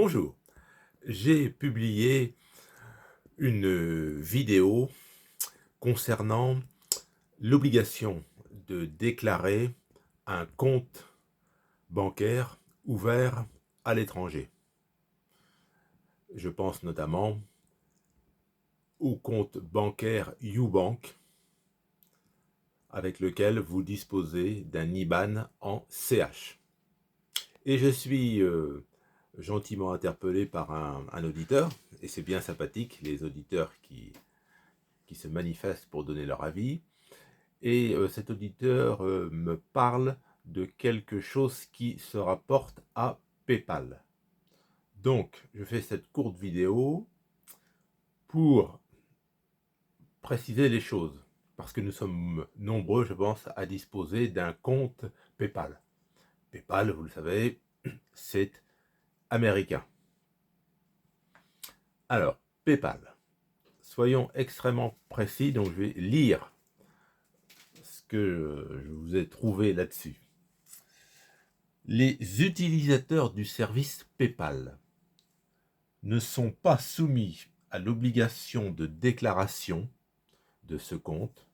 Bonjour, j'ai publié une vidéo concernant l'obligation de déclarer un compte bancaire ouvert à l'étranger. Je pense notamment au compte bancaire YouBank avec lequel vous disposez d'un IBAN en CH. Et je suis gentiment interpellé par un auditeur, et c'est bien sympathique, les auditeurs qui se manifestent pour donner leur avis. Et cet auditeur me parle de quelque chose qui se rapporte à PayPal. Donc, je fais cette courte vidéo pour préciser les choses, parce que nous sommes nombreux, je pense, à disposer d'un compte PayPal. PayPal, vous le savez, c'est américain. Alors, PayPal. Soyons extrêmement précis, donc je vais lire ce que je vous ai trouvé là-dessus. Les utilisateurs du service PayPal ne sont pas soumis à l'obligation de déclaration de ce compte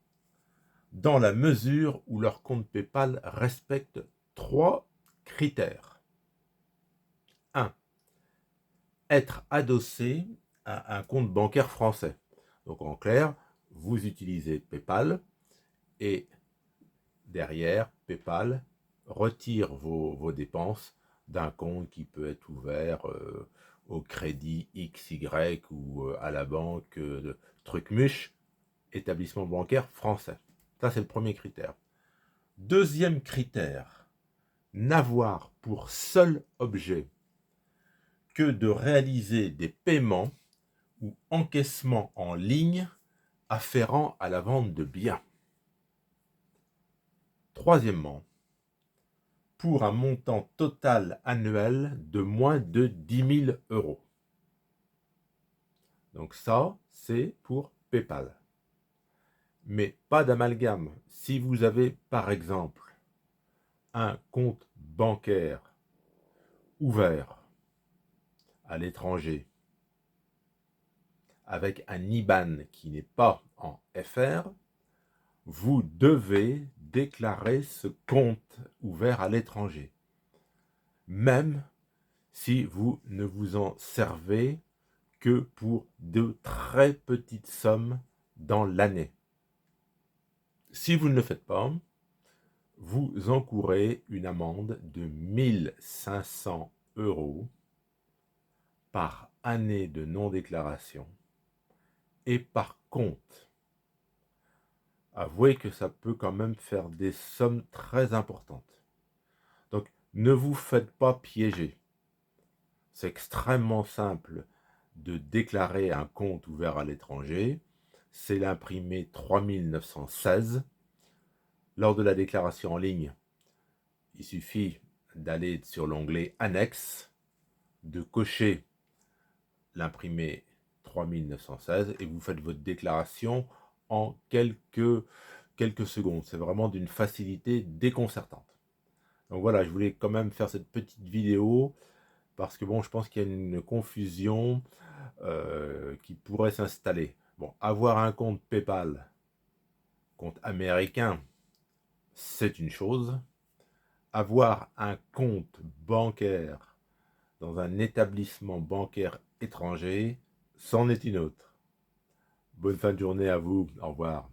dans la mesure où leur compte PayPal respecte 3 critères. 1. Être adossé à un compte bancaire français. Donc en clair, vous utilisez PayPal et derrière, PayPal retire vos dépenses d'un compte qui peut être ouvert au crédit XY ou à la banque Trucmuche, établissement bancaire français. Ça, c'est le premier critère. Deuxième critère, n'avoir pour seul objet que de réaliser des paiements ou encaissements en ligne afférents à la vente de biens. Troisièmement, pour un montant total annuel de moins de 10 000 euros. Donc ça, c'est pour PayPal. Mais pas d'amalgame. Si vous avez, par exemple, un compte bancaire ouvert à l'étranger avec un IBAN qui n'est pas en FR, vous devez déclarer ce compte ouvert à l'étranger, même si vous ne vous en servez que pour de très petites sommes dans l'année. Si vous ne le faites pas, vous encourez une amende de 1500 € par année de non-déclaration et par compte. Avouez que ça peut quand même faire des sommes très importantes. Donc, ne vous faites pas piéger. C'est extrêmement simple de déclarer un compte ouvert à l'étranger. C'est l'imprimé 3916. Lors de la déclaration en ligne, il suffit d'aller sur l'onglet Annexe, de cocher l'imprimé 3916 et vous faites votre déclaration en quelques secondes. C'est vraiment d'une facilité déconcertante. Donc voilà, je voulais quand même faire cette petite vidéo parce que bon, je pense qu'il y a une confusion qui pourrait s'installer. Bon, avoir un compte PayPal, compte américain, c'est une chose. Avoir un compte bancaire dans un établissement bancaire étranger, c'en est une autre. Bonne fin de journée à vous. Au revoir.